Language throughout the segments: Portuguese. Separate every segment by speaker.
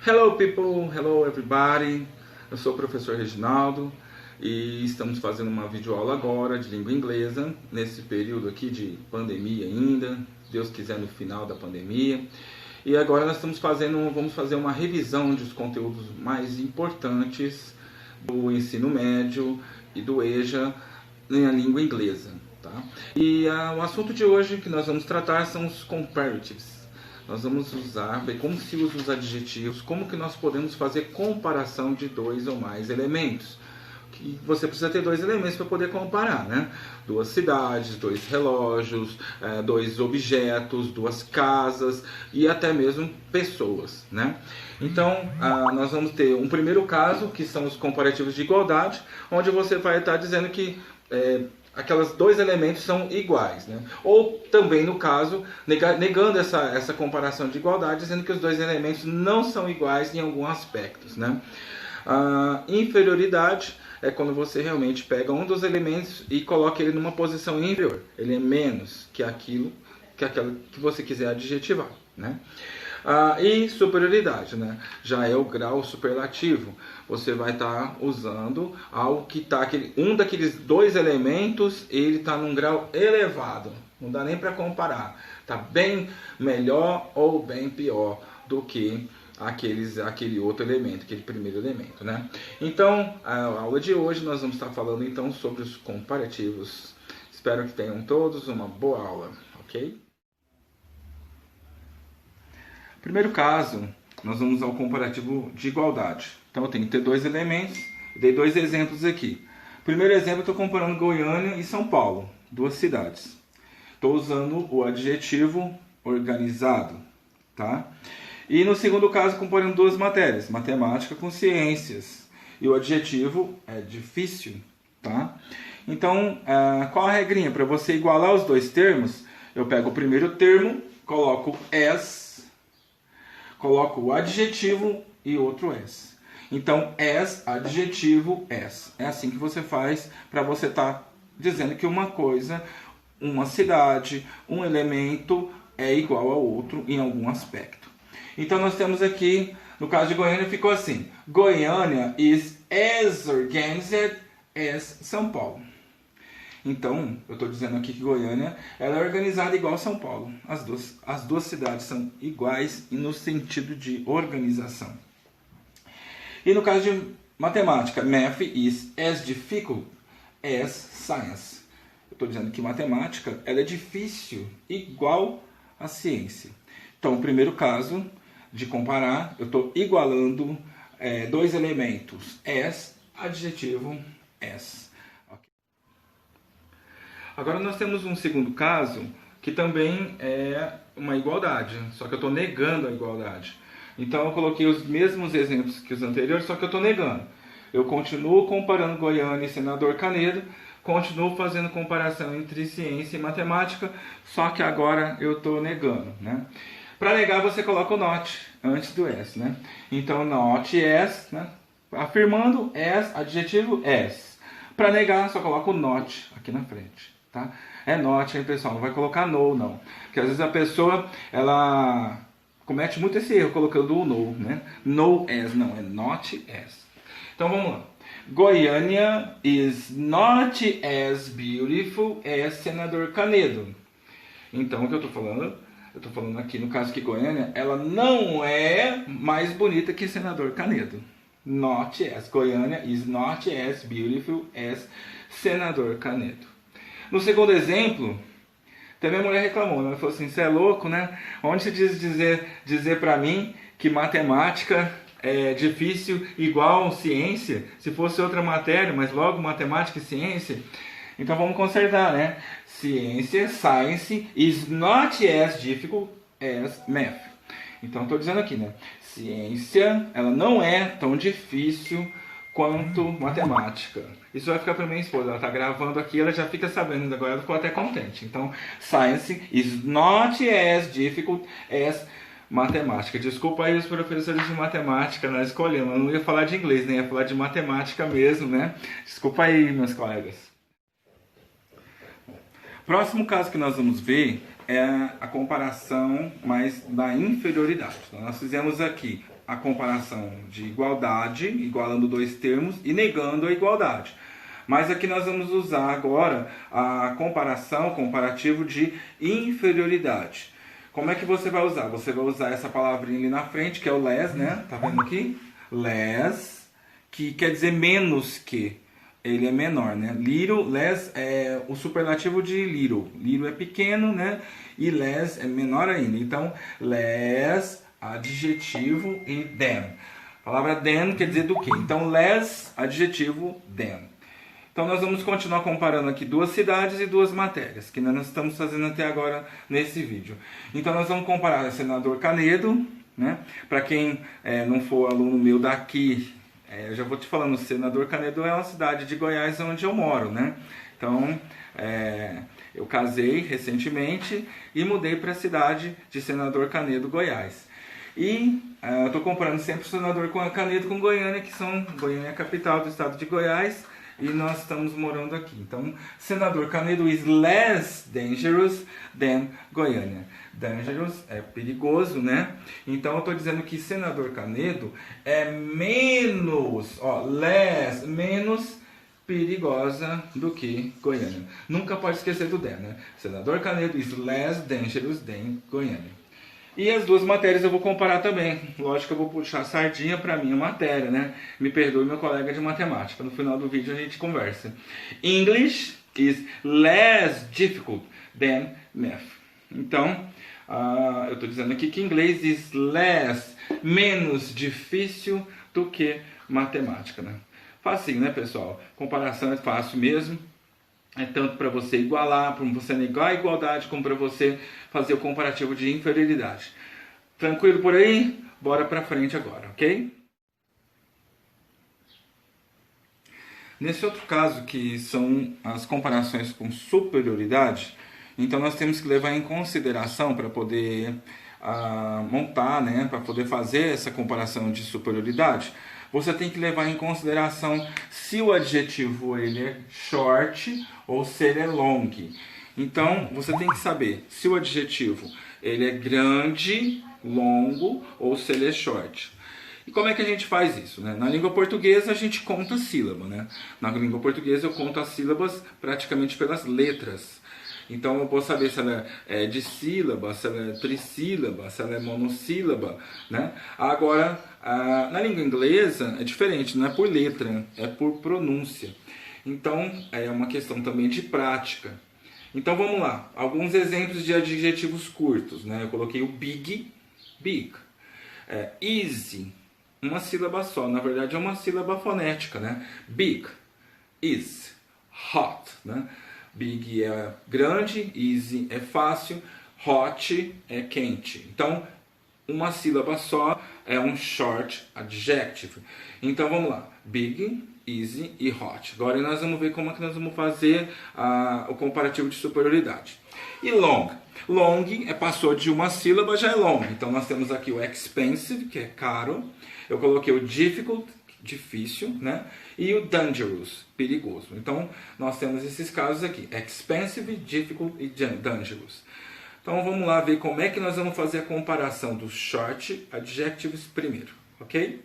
Speaker 1: Hello people, hello everybody, eu sou o professor Reginaldo e estamos fazendo uma videoaula agora de língua inglesa, nesse período aqui de pandemia ainda, se Deus quiser no final da pandemia. E agora nós vamos fazer uma revisão dos conteúdos mais importantes do ensino médio e do EJA na língua inglesa. Tá? E o assunto de hoje que nós vamos tratar são os comparatives. Nós vamos usar como se usa os adjetivos, como que nós podemos fazer comparação de dois ou mais elementos. Que você precisa ter dois elementos para poder comparar, né? Duas cidades, dois relógios, dois objetos, duas casas e até mesmo pessoas, né? Então, nós vamos ter um primeiro caso, que são os comparativos de igualdade, onde você vai estar dizendo que aqueles dois elementos são iguais, né? Ou também, no caso, negando essa comparação de igualdade, dizendo que os dois elementos não são iguais em alguns aspectos, né? A inferioridade é quando você realmente pega um dos elementos e coloca ele numa posição inferior. Ele é menos que aquilo que você quiser adjetivar, né? E superioridade, né? Já é o grau superlativo. Você vai estar usando algo que está um daqueles dois elementos, ele está num grau elevado. Não dá nem para comparar. Está bem melhor ou bem pior do que aquele outro elemento, aquele primeiro elemento, né? Então, a aula de hoje nós vamos estar falando então sobre os comparativos. Espero que tenham todos uma boa aula, ok? Primeiro caso, nós vamos ao comparativo de igualdade. Então eu tenho que ter dois elementos, dei dois exemplos aqui. Primeiro exemplo, eu estou comparando Goiânia e São Paulo, duas cidades. Estou usando o adjetivo organizado, tá? E no segundo caso, comparando duas matérias, matemática com ciências. E o adjetivo é difícil, tá? Então, qual a regrinha? Para você igualar os dois termos, eu pego o primeiro termo, coloco as, coloco o adjetivo e outro as. Então, as, adjetivo, as. É assim que você faz para você estar dizendo que uma coisa, uma cidade, um elemento é igual ao outro em algum aspecto. Então, nós temos aqui, no caso de Goiânia, ficou assim. Goiânia is as organized as São Paulo. Então, eu estou dizendo aqui que Goiânia ela é organizada igual a São Paulo. As duas cidades são iguais no sentido de organização. E no caso de matemática, math is as difficult as science. Eu estou dizendo que matemática ela é difícil igual a ciência. Então, o primeiro caso de comparar, eu estou igualando dois elementos, as, adjetivo, as. Okay. Agora nós temos um segundo caso que também é uma igualdade, só que eu estou negando a igualdade. Então eu coloquei os mesmos exemplos que os anteriores, só que eu estou negando. Eu continuo comparando Goiânia e Senador Canedo, continuo fazendo comparação entre ciência e matemática, só que agora eu estou negando, né? Para negar, você coloca o not antes do as, né? Então, not as, né? Afirmando as, adjetivo as. Para negar, só coloca o not aqui na frente, tá? É not, hein, pessoal? Não vai colocar no, não. Porque às vezes a pessoa, ela comete muito esse erro colocando o no, né? No as, não, é not as. Então, vamos lá. Goiânia is not as beautiful as Senador Canedo. Então, o que eu estou falando? Eu estou falando aqui no caso que Goiânia, ela não é mais bonita que Senador Canedo. Not as. Goiânia is not as beautiful as Senador Canedo. No segundo exemplo, também a mulher reclamou, né? Ela falou assim, você é louco, né? Onde você dizer para mim que matemática é difícil igual ciência? Se fosse outra matéria, mas logo matemática e ciência... Então vamos consertar, né? Ciência, science, is not as difficult as math. Então estou dizendo aqui, né? Ciência, ela não é tão difícil quanto matemática. Isso vai ficar para minha esposa. Ela está gravando aqui, ela já fica sabendo. Agora ela ficou até contente. Então, science is not as difficult as matemática. Desculpa aí os professores de matemática, nós escolhemos. Eu não ia falar de inglês, nem ia falar de matemática mesmo, né? Desculpa aí, meus colegas. Próximo caso que nós vamos ver é a comparação mais da inferioridade. Então, nós fizemos aqui a comparação de igualdade, igualando dois termos e negando a igualdade. Mas aqui nós vamos usar agora a comparação, comparativo de inferioridade. Como é que você vai usar? Você vai usar essa palavrinha ali na frente, que é o less, né? Tá vendo aqui? Less, que quer dizer menos que. Ele é menor, né? Little, less é o superlativo de little. Little é pequeno, né? E less é menor ainda. Então, less, adjetivo e than. A palavra than quer dizer do quê? Então, less, adjetivo, than. Então, nós vamos continuar comparando aqui duas cidades e duas matérias, que nós estamos fazendo até agora nesse vídeo. Então, nós vamos comparar Senador Canedo, né? Para quem não for aluno meu daqui, eu já vou te falando, Senador Canedo é uma cidade de Goiás onde eu moro, né? Então, eu casei recentemente e mudei para a cidade de Senador Canedo, Goiás. E eu estou comparando sempre o Senador Canedo com Goiânia, Goiânia é a capital do estado de Goiás, e nós estamos morando aqui. Então, Senador Canedo is less dangerous than Goiânia. Dangerous é perigoso, né? Então, eu estou dizendo que Senador Canedo é menos, less, menos perigosa do que Goiânia. Nunca pode esquecer do than, né? Senador Canedo is less dangerous than Goiânia. E as duas matérias eu vou comparar também. Lógico que eu vou puxar a sardinha para a minha matéria, né? Me perdoe, meu colega de matemática. No final do vídeo a gente conversa. English is less difficult than math. Então, eu estou dizendo aqui que inglês is less, menos difícil do que matemática, né? Facinho, né, pessoal? Comparação é fácil mesmo. É tanto para você igualar, para você negar a igualdade, como para você fazer o comparativo de inferioridade. Tranquilo por aí? Bora para frente agora, ok? Nesse outro caso, que são as comparações com superioridade, então nós temos que levar em consideração para poder montar, né, para poder fazer essa comparação de superioridade. Você tem que levar em consideração se o adjetivo ele é short ou se ele é long. Então, você tem que saber se o adjetivo ele é grande, longo ou se ele é short. E como é que a gente faz isso, né? Na língua portuguesa a gente conta sílaba, né? Na língua portuguesa eu conto as sílabas praticamente pelas letras. Então eu posso saber se ela é dissílaba, se ela é trissílaba, se ela é monossílaba, né? Agora, na língua inglesa é diferente, não é por letra, é por pronúncia. Então é uma questão também de prática. Então vamos lá, alguns exemplos de adjetivos curtos, né? Eu coloquei o big, easy, uma sílaba só, na verdade é uma sílaba fonética, né? Big, is, hot, né? Big é grande, easy é fácil, hot é quente. Então, uma sílaba só é um short adjective. Então, vamos lá. Big, easy e hot. Agora nós vamos ver como é que nós vamos fazer o comparativo de superioridade. E long. Long passou de uma sílaba, já é long. Então, nós temos aqui o expensive, que é caro. Eu coloquei o difficult, difícil, né? E o dangerous, perigoso. Então, nós temos esses casos aqui, expensive, difficult e dangerous. Então, vamos lá ver como é que nós vamos fazer a comparação dos short adjectives primeiro, ok?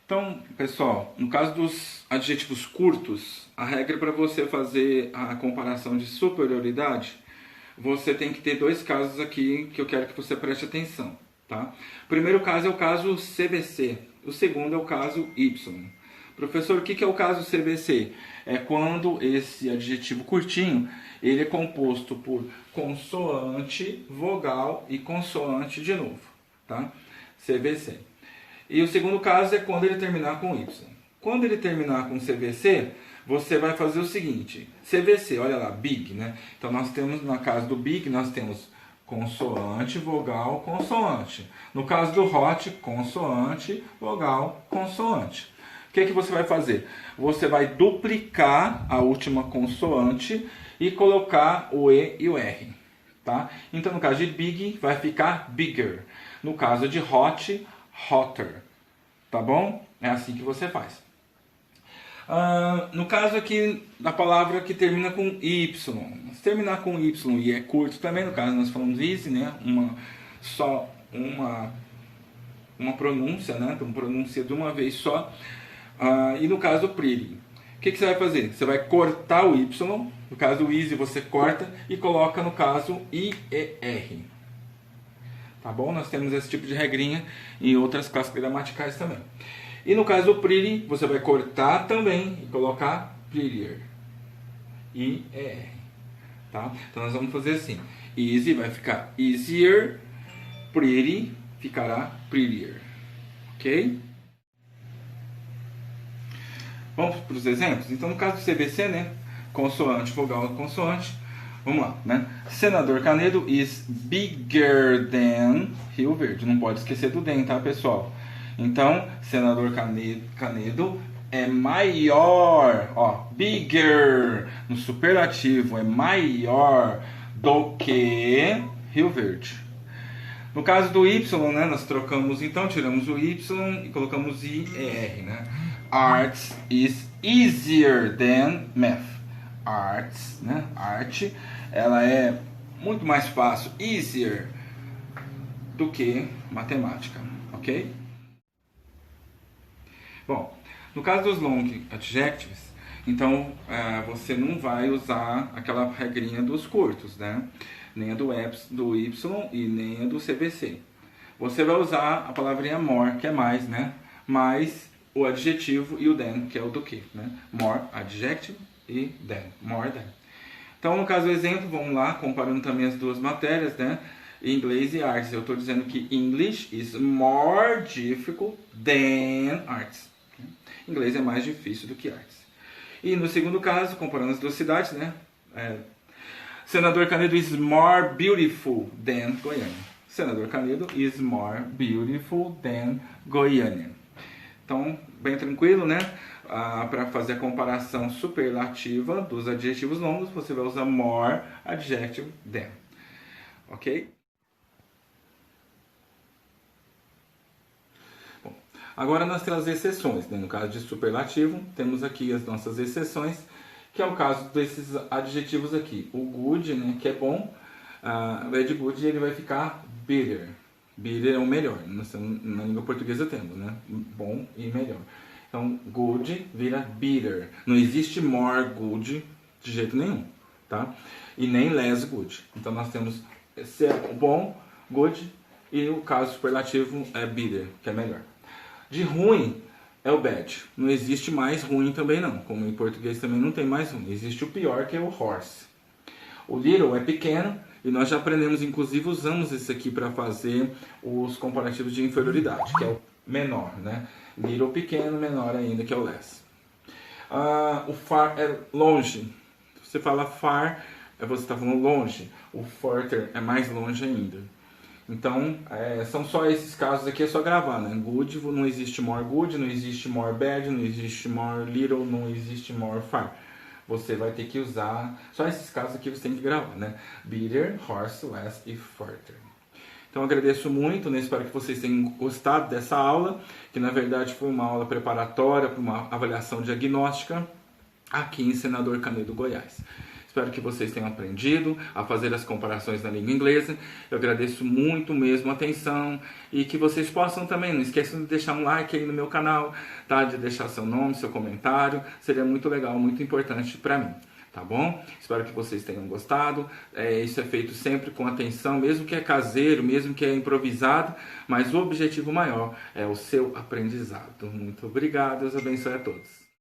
Speaker 1: Então, pessoal, no caso dos adjetivos curtos, a regra para você fazer a comparação de superioridade, você tem que ter dois casos aqui que eu quero que você preste atenção. Tá? O primeiro caso é o caso CVC, o segundo é o caso Y. Professor, o que é o caso CVC? É quando esse adjetivo curtinho ele é composto por consoante, vogal e consoante de novo. Tá? CVC. E o segundo caso é quando ele terminar com Y. Quando ele terminar com CVC, você vai fazer o seguinte. CVC, olha lá, big, né? Então nós temos, na caso do big, nós temos consoante, vogal, consoante. No caso do hot, consoante, vogal, consoante. O que é que você vai fazer? Você vai duplicar a última consoante e colocar o E e o R. Tá? Então, no caso de big, vai ficar bigger. No caso de hot, hotter. Tá bom? É assim que você faz. No caso aqui da palavra que termina com Y, se terminar com Y e é curto também, no caso nós falamos easy, né? Uma só uma pronúncia, né? Então pronuncia de uma vez só. E no caso pretty, o que você vai fazer? Você vai cortar o Y, no caso o easy você corta e coloca no caso IER. Tá bom? Nós temos esse tipo de regrinha em outras classes gramaticais também. E no caso do pretty, você vai cortar também e colocar prettier. IER. Tá? Então nós vamos fazer assim. Easy vai ficar easier, pretty ficará prettier. Ok? Vamos para os exemplos? Então no caso do CBC, né? Consoante, vogal, consoante. Vamos lá, né? Senador Canedo is bigger than Rio Verde. Não pode esquecer do than, tá, pessoal? Então, Senador Canedo é maior, ó, bigger, no superlativo, é maior do que Rio Verde. No caso do Y, né, nós trocamos, então, tiramos o Y e colocamos IER, né? Arts is easier than math. Arts, né? Arte, ela é muito mais fácil, easier, do que matemática, ok? Bom, no caso dos long adjectives, então você não vai usar aquela regrinha dos curtos, né? Nem a do Y e nem a do CVC. Você vai usar a palavrinha more, que é mais, né? Mais o adjetivo e o than, que é o do que, né? More, adjective, e than, more than. Então, no caso do exemplo, vamos lá, comparando também as duas matérias, né? Inglês e artes. Eu estou dizendo que English is more difficult than arts. Inglês é mais difícil do que artes. E no segundo caso, comparando as duas cidades, né? Senador Canedo is more beautiful than Goiânia. Senador Canedo is more beautiful than Goiânia. Então, bem tranquilo, né? Para fazer a comparação superlativa dos adjetivos longos, você vai usar more, adjective, than. Ok? Bom, agora nós temos as exceções, né? No caso de superlativo, temos aqui as nossas exceções, que é o caso desses adjetivos aqui. O good, né, que é bom, o bad good, ele vai ficar bitter. Bitter é o melhor, na língua portuguesa temos, né? Bom e melhor. Então, good vira bitter. Não existe more good de jeito nenhum, tá? E nem less good. Então, nós temos bom, good, e o caso superlativo é bitter, que é melhor. De ruim é o bad. Não existe mais ruim também não. Como em português também não tem mais ruim. Existe o pior, que é o horse. O little é pequeno. E nós já aprendemos, inclusive, usamos esse aqui para fazer os comparativos de inferioridade, que é o menor, né? Little pequeno, menor ainda, que é o less. O far é longe. Você fala far, você está falando longe. O further é mais longe ainda. Então, são só esses casos aqui, é só gravar, né? Good, não existe more good, não existe more bad, não existe more little, não existe more far. Você vai ter que usar, só esses casos aqui você tem que gravar, né? Bitter, horse, less e further. Então agradeço muito, né? Espero que vocês tenham gostado dessa aula, que na verdade foi uma aula preparatória para uma avaliação diagnóstica aqui em Senador Canedo, Goiás. Espero que vocês tenham aprendido a fazer as comparações na língua inglesa. Eu agradeço muito mesmo a atenção e que vocês possam também, não esqueçam de deixar um like aí no meu canal, tá? De deixar seu nome, seu comentário, seria muito legal, muito importante para mim, tá bom? Espero que vocês tenham gostado. Isso é feito sempre com atenção, mesmo que é caseiro, mesmo que é improvisado, mas o objetivo maior é o seu aprendizado. Muito obrigado, Deus abençoe a todos.